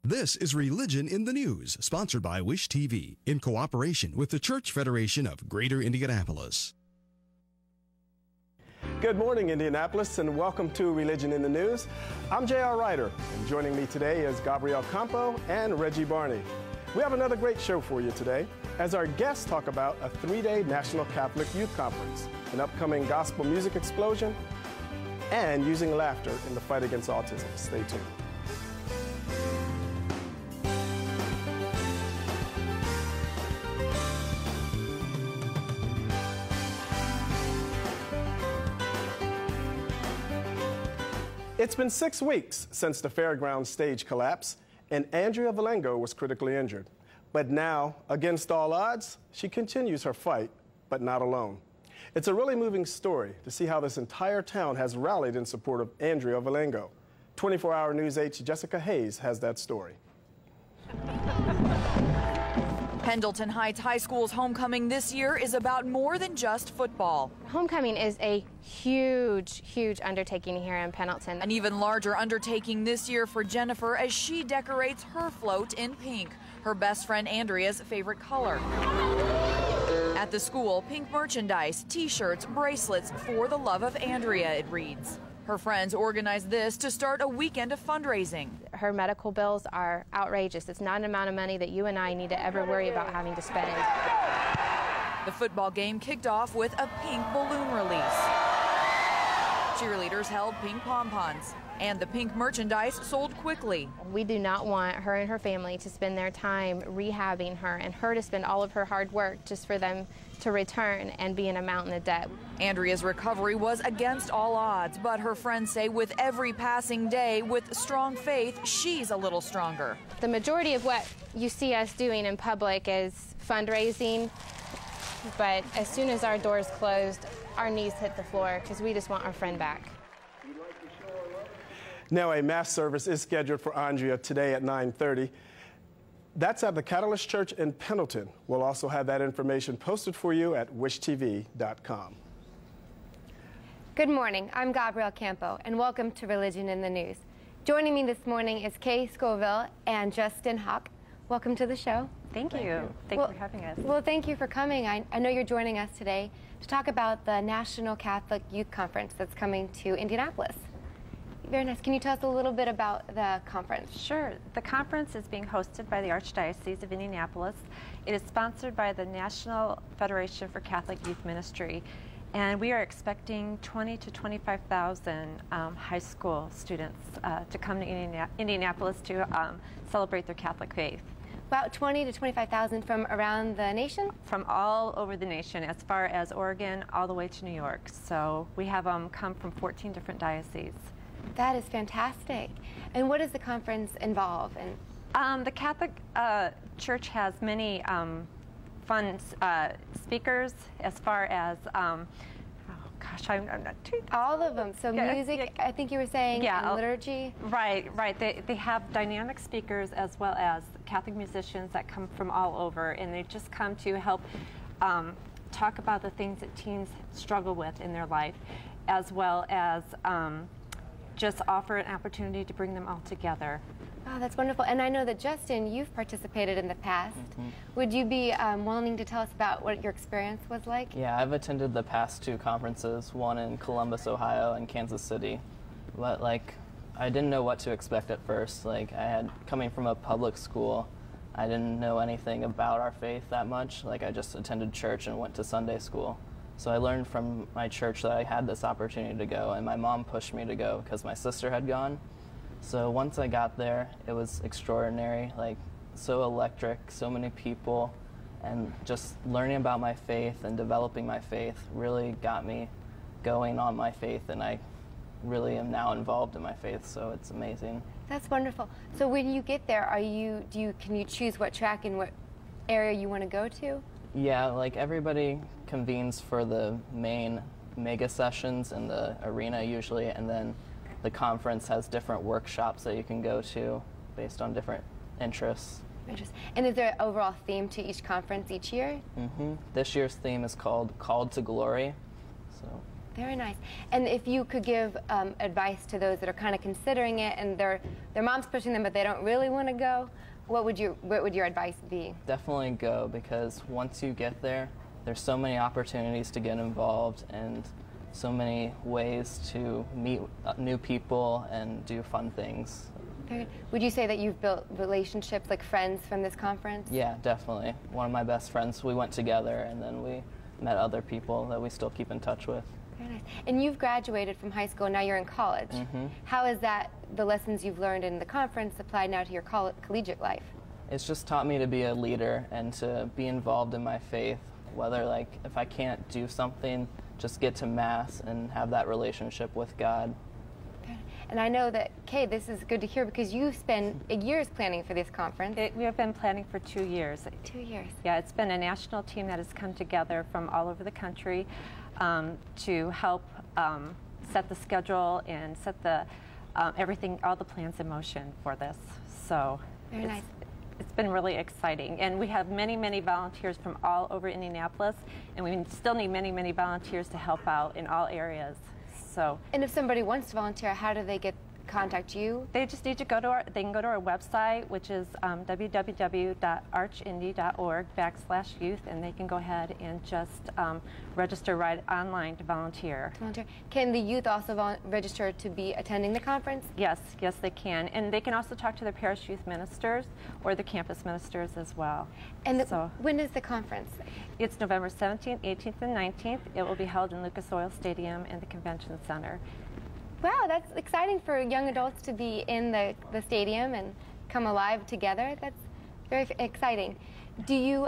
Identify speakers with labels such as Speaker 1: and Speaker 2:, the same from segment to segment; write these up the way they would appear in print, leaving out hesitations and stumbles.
Speaker 1: This is Religion in the News, sponsored by Wish TV, in cooperation with the Church Federation of Greater Indianapolis.
Speaker 2: Good morning, Indianapolis, and welcome to Religion in the News. I'm J.R. Ryder, and joining me today is Gabrielle Campo and Reggie Barney. We have another great show for you today, as our guests talk about a 3-day National Catholic Youth Conference, an upcoming gospel music explosion, and using laughter in the fight against autism. Stay tuned. It's been 6 weeks since the fairground stage collapse, and Andrea Valengo was critically injured. But now, against all odds, she continues her fight, but not alone. It's a really moving story to see how this entire town has rallied in support of Andrea Valengo. 24-hour News 8's Jessica Hayes has that story.
Speaker 3: Pendleton Heights High School's homecoming this year is about more than just football.
Speaker 4: Homecoming is a huge, huge undertaking here in Pendleton.
Speaker 3: An even larger undertaking this year for Jennifer as she decorates her float in pink, her best friend Andrea's favorite color. At the school, pink merchandise, t-shirts, bracelets, for the love of Andrea, it reads. Her friends organized this to start a weekend of fundraising.
Speaker 4: Her medical bills are outrageous. It's not an amount of money that you and I need to ever worry about having to spend.
Speaker 3: The football game kicked off with a pink balloon release. Cheerleaders held pink pom-poms, and the pink merchandise sold quickly.
Speaker 4: We do not want her and her family to spend their time rehabbing her and her to spend all of her hard work just for them to return and be in a mountain of debt.
Speaker 3: Andrea's recovery was against all odds, but her friends say with every passing day, with strong faith, she's a little stronger.
Speaker 4: The majority of what you see us doing in public is fundraising, but as soon as our doors closed, our knees hit the floor because we just want our friend back.
Speaker 2: Now, a mass service is scheduled for Andrea today at 9:30. That's at the Catalyst Church in Pendleton. We'll also have that information posted for you at wishtv.com.
Speaker 5: Good morning. I'm Gabrielle Campo, and welcome to Religion in the News. Joining me this morning is Kay Scoville and Justin Hawk. Welcome to the show.
Speaker 6: Thank you. Thank you for having us.
Speaker 5: Well, thank you for coming. I know you're joining us today to talk about the National Catholic Youth Conference that's coming to Indianapolis. Very nice. Can you tell us a little bit about the conference?
Speaker 6: Sure. The conference is being hosted by the Archdiocese of Indianapolis. It is sponsored by the National Federation for Catholic Youth Ministry, and we are expecting 20 to 25,000 high school students to come to Indianapolis to celebrate their Catholic faith.
Speaker 5: About 20 to 25,000 from around the nation?
Speaker 6: From all over the nation, as far as Oregon, all the way to New York. So we have come from 14 different dioceses.
Speaker 5: That is fantastic. And what does the conference involve?
Speaker 6: The Catholic Church has many fun speakers, as far as, oh gosh, I'm not too...
Speaker 5: All of them. So
Speaker 6: yeah,
Speaker 5: music, I think you were saying,
Speaker 6: yeah,
Speaker 5: and liturgy?
Speaker 6: Right. They have dynamic speakers as well as Catholic musicians that come from all over, and they just come to help talk about the things that teens struggle with in their life, as well as just offer an opportunity to bring them all together.
Speaker 5: Oh, that's wonderful. And I know that, Justin, you've participated in the past. Mm-hmm. Would you be willing to tell us about what your experience was like?
Speaker 7: Yeah, I've attended the past 2 conferences, one in Columbus, Ohio, and Kansas City. But, I didn't know what to expect at first. Coming from a public school, I didn't know anything about our faith that much. I just attended church and went to Sunday school. So I learned from my church that I had this opportunity to go, and my mom pushed me to go because my sister had gone. So once I got there, it was extraordinary, so electric, so many people, and just learning about my faith and developing my faith really got me going on my faith, and I really am now involved in my faith, so it's amazing.
Speaker 5: That's wonderful. So when you get there, can you choose what track and what area you want to go to?
Speaker 7: Yeah, everybody convenes for the main mega sessions in the arena usually, and then the conference has different workshops that you can go to based on different interests.
Speaker 5: And is there an overall theme to each conference each year?
Speaker 7: Mm-hmm. This year's theme is called Called to Glory. So
Speaker 5: Very nice. And if you could give advice to those that are kind of considering it and their mom's pushing them, but they don't really want to go, what would your advice be?
Speaker 7: Definitely go, because once you get there, there's so many opportunities to get involved and so many ways to meet new people and do fun things.
Speaker 5: Would you say that you've built relationships, like friends, from this conference?
Speaker 7: Yeah, definitely. One of my best friends, we went together, and then we met other people that we still keep in touch with.
Speaker 5: Very nice. And you've graduated from high school, and now you're in college.
Speaker 7: Mm-hmm.
Speaker 5: How is that, the lessons you've learned in the conference, applied now to your collegiate life?
Speaker 7: It's just taught me to be a leader and to be involved in my faith, whether, like, if I can't do something, just get to Mass and have that relationship with God.
Speaker 5: And I know that, Kay, this is good to hear because you spent years planning for this conference.
Speaker 6: We have been planning for 2 years.
Speaker 5: 2 years.
Speaker 6: Yeah, it's been a national team that has come together from all over the country to help set the schedule and set the everything, all the plans in motion for this. So
Speaker 5: very nice.
Speaker 6: It's been really exciting, and we have many, many volunteers from all over Indianapolis, and we still need many, many volunteers to help out in all areas. So,
Speaker 5: and if somebody wants to volunteer, how do they contact you?
Speaker 6: They just need to go to they can go to our website, which is www.archindy.org/youth, and they can go ahead and just register right online to volunteer.
Speaker 5: Can the youth also register to be attending the conference?
Speaker 6: Yes, yes they can. And they can also talk to their parish youth ministers or the campus ministers as well.
Speaker 5: And when is the conference?
Speaker 6: It's November 17th, 18th, and 19th. It will be held in Lucas Oil Stadium and the Convention Center.
Speaker 5: Wow, that's exciting for young adults to be in the stadium and come alive together. That's very exciting. Do you,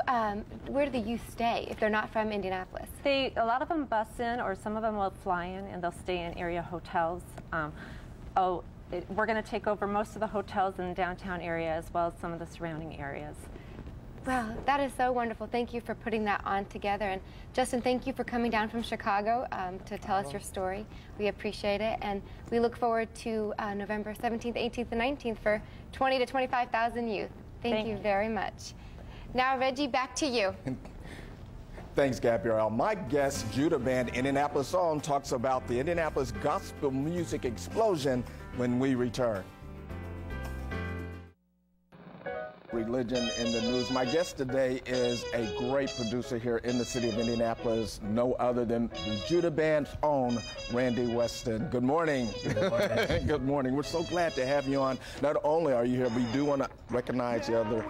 Speaker 5: where do the youth stay if they're not from Indianapolis?
Speaker 6: A lot of them bus in, or some of them will fly in, and they'll stay in area hotels. We're going to take over most of the hotels in the downtown area as well as some of the surrounding areas.
Speaker 5: Wow, that is so wonderful. Thank you for putting that on together. And Justin, thank you for coming down from Chicago to tell us your story. We appreciate it. And we look forward to November 17th, 18th, and 19th for 20 to 25,000 youth. Thank you very much. Now, Reggie, back to you.
Speaker 8: Thanks, Gabrielle. My guest, Judah Band, Indianapolis On, talks about the Indianapolis gospel music explosion when we return. Religion in the news. My guest today is a great producer here in the city of Indianapolis, no other than the Judah Band's own Randy Weston. Good morning.
Speaker 9: Good morning.
Speaker 8: Good morning. We're so glad to have you on. Not only are you here, we do want to recognize your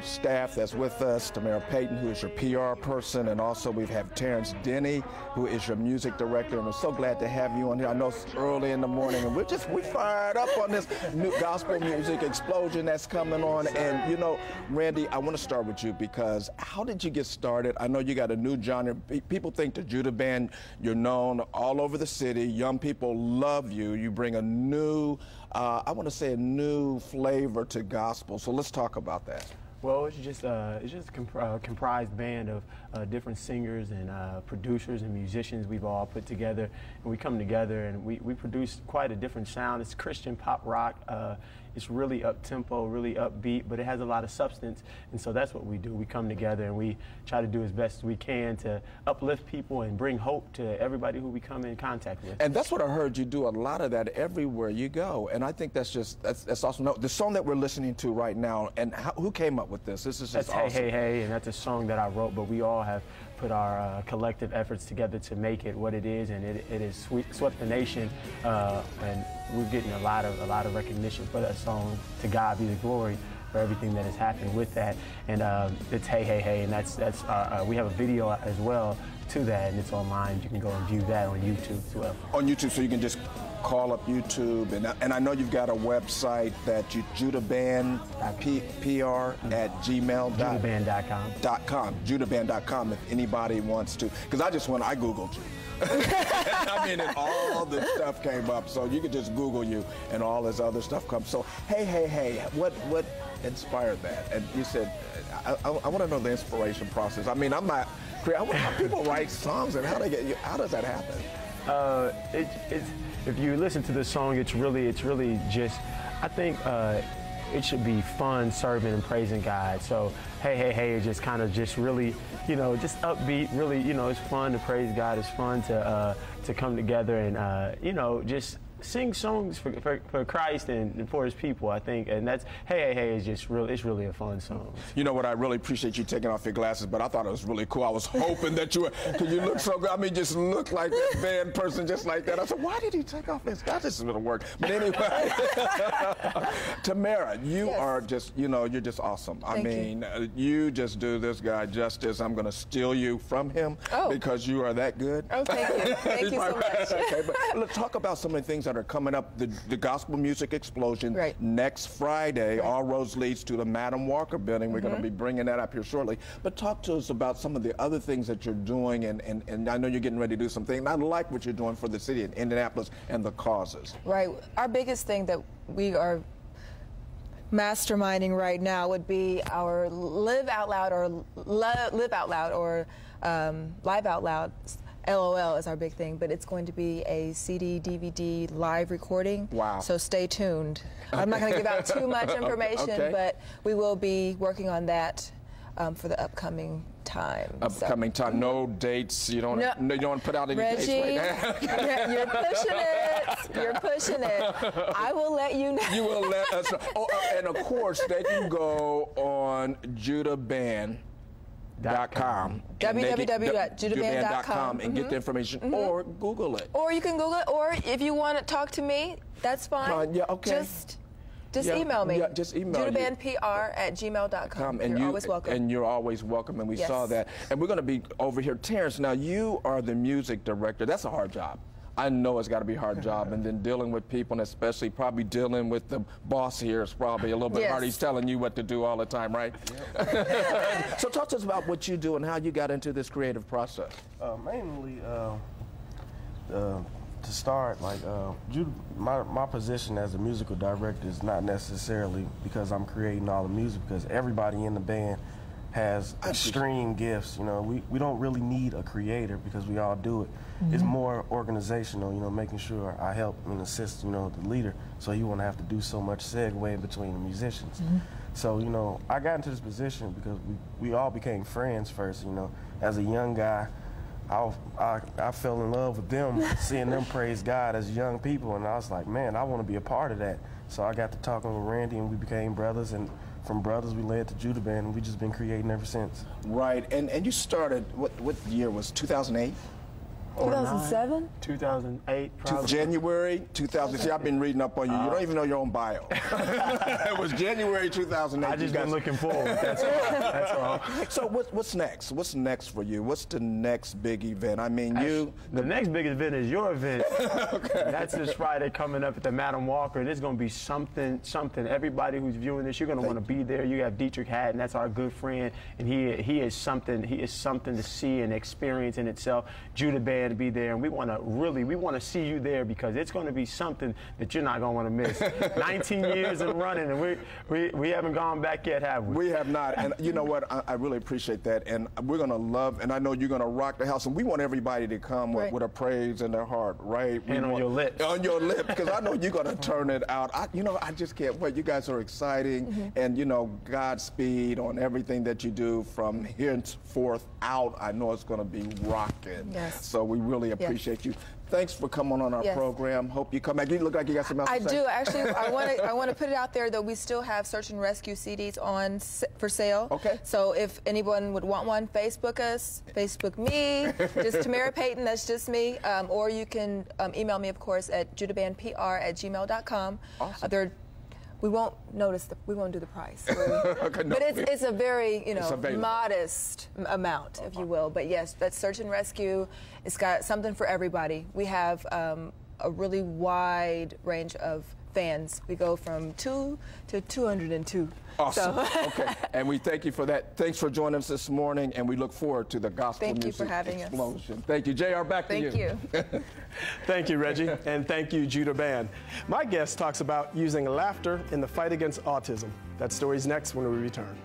Speaker 8: staff that's with us, Tamara Payton, who is your PR person, and also we have Terrence Denny, who is your music director, and we're so glad to have you on here. I know it's early in the morning, and we fired up on this new gospel music explosion that's coming on. And you know, Randy, I want to start with you because how did you get started? I know you got a new genre. People think the Judah Band, you're known all over the city. Young people love you. You bring a new, I want to say a new flavor to gospel. So let's talk about that.
Speaker 9: Well, it's just a comprised band of different singers and producers and musicians we've all put together, and we come together and we produce quite a different sound. It's Christian pop rock. It's really up-tempo, really upbeat, but it has a lot of substance, and so that's what we do. We come together and we try to do as best as we can to uplift people and bring hope to everybody who we come in contact with.
Speaker 8: And that's what I heard you do, a lot of that everywhere you go, and I think that's awesome. No, the song that we're listening to right now, and who came up with this? This is just awesome.
Speaker 9: Hey, Hey, Hey, and that's a song that I wrote, but we all have put our collective efforts together to make it what it is, and it is swept the nation, and we're getting a lot of recognition for that song. To God be the glory for everything that has happened with that. And it's Hey, Hey, Hey, and that's we have a video as well to that, and it's online. You can go and view that on YouTube as well. On YouTube, so you can just call up YouTube, and I know you've got a website that JudahBand PR@gmail.com. JudahBand.com if anybody wants to, because I Googled you. I mean, and all the stuff came up, so you could just Google you and all this other stuff comes. So, hey, what inspired that? And you said, I want to know the inspiration process. I mean, I'm not, how people write songs and how does that happen? If you listen to the song, it's really just, I think it should be fun serving and praising God. So Hey Hey Hey is just kind of just really, you know, just upbeat. Really, you know, it's fun to praise God. It's fun to come together and you know, just sing songs for Christ and for His people, I think, and that's Hey Hey Hey is just real. It's really a fun song.
Speaker 8: You know what? I really appreciate you taking off your glasses, but I thought it was really cool. I was hoping that you were, because you look so good. I mean, just look like that band person, just like that. I said, why did he take off his glasses? This is gonna work. But anyway, Tamara, you are just, you know, you're just awesome. I mean, you just do this guy justice. I'm gonna steal you from him because you are that good.
Speaker 10: Oh, thank you. Thank you so much.
Speaker 8: Okay, but let's talk about some of the things that are coming up. The Gospel Music Explosion next Friday. All roads leads to the Madam Walker Building. We're going to be bringing that up here shortly. But talk to us about some of the other things that you're doing, and I know you're getting ready to do some things. I like what you're doing for the city of Indianapolis and the causes.
Speaker 10: Right. Our biggest thing that we are masterminding right now would be our Live Out Loud or Live Out Loud or Live Out Loud. LOL is our big thing, but it's going to be a CD, DVD, live recording.
Speaker 8: Wow.
Speaker 10: So stay tuned. I'm not going to give out too much information, but we will be working on that for the upcoming time.
Speaker 8: Time. No dates. You don't. No, you don't put out any dates right now.
Speaker 10: You're pushing it. You're pushing it. I will let you know.
Speaker 8: You will let us know. Oh, and of course, they can go on JudahBand.com.
Speaker 10: www.judahband.com
Speaker 8: and get the information, or Google it.
Speaker 10: Or you can Google it, or if you want to talk to me, that's fine.
Speaker 8: Yeah, okay.
Speaker 10: Just email me.
Speaker 8: Yeah, just email
Speaker 10: JudahBandPR@gmail.com.
Speaker 8: And
Speaker 10: you're always welcome.
Speaker 8: And you're always welcome, and we saw that. And we're going to be over here. Terrence, now you are the music director. That's a hard job. I know it's got to be a hard job, and then dealing with people, and especially probably dealing with the boss here is probably a little bit hard. He's telling you what to do all the time, right? So talk to us about what you do and how you got into this creative process.
Speaker 11: Mainly, to start, like, my position as a musical director is not necessarily because I'm creating all the music, because everybody in the band has extreme gifts. You know, we don't really need a creator because we all do it. It's more organizational, you know, making sure I help and assist, you know, the leader, so he won't have to do so much segue between the musicians. So, you know, I got into this position because we all became friends first, you know. As a young guy, I fell in love with them, seeing them praise God as young people, and I was like, man, I want to be a part of that. So I got to talking with Randy, and we became brothers, and from brothers we led to Judah Band, and we just been creating ever since.
Speaker 8: Right, and you started, what year was 2008?
Speaker 10: 2007?
Speaker 9: 2008, probably.
Speaker 8: January 2000. See, I've been reading up on you. You don't even know your own bio. It was January 2008.
Speaker 9: I just been looking forward. That's all. That's all.
Speaker 8: So what's next? What's next for you? What's the next big event? I mean,
Speaker 9: the next big event is your event. That's this Friday coming up at the Madam Walker, and it's going to be something. Everybody who's viewing this, you're going to want to be there. You have Dietrich Haddon. That's our good friend, and he is something. He is something to see and experience in itself. Judah Band to be there, and we want to see you there, because it's going to be something that you're not going to want to miss. 19 years and running, and we haven't gone back yet, have we?
Speaker 8: We have not, and you know what? I really appreciate that, and we're going to love, and I know you're going to rock the house, and we want everybody to come with a praise in their heart, right?
Speaker 9: And on your lips.
Speaker 8: On your lips, because I know you're going to turn it out. I just can't wait. You guys are exciting, and you know, Godspeed on everything that you do from henceforth out. I know it's going to be rocking.
Speaker 10: Yes.
Speaker 8: So we really appreciate you. Thanks for coming on our program. Hope you come back. You look like you got some else to say.
Speaker 10: I do. Actually, I want to put it out there that we still have search and rescue CDs for sale. Okay. So if anyone would want one, Facebook us, Facebook me, just Tamara Payton, that's just me. Or you can email me, of course, at judahbandpr@gmail.com.
Speaker 8: Awesome.
Speaker 10: We won't we won't do the price. Okay, no, but it's a very, you know, modest amount, if you will. But yes, that's search and rescue. It's got something for everybody. We have a really wide range of fans. We go from 2 to 202.
Speaker 8: Awesome. So. Okay. And we thank you for that. Thanks for joining us this morning, and we look forward to the Gospel Music
Speaker 10: Explosion. Thank you for having
Speaker 8: us. Thank you. JR, back to you.
Speaker 10: Thank you.
Speaker 2: Thank you, Reggie, and thank you, Judah Band. My guest talks about using laughter in the fight against autism. That story's next when we return.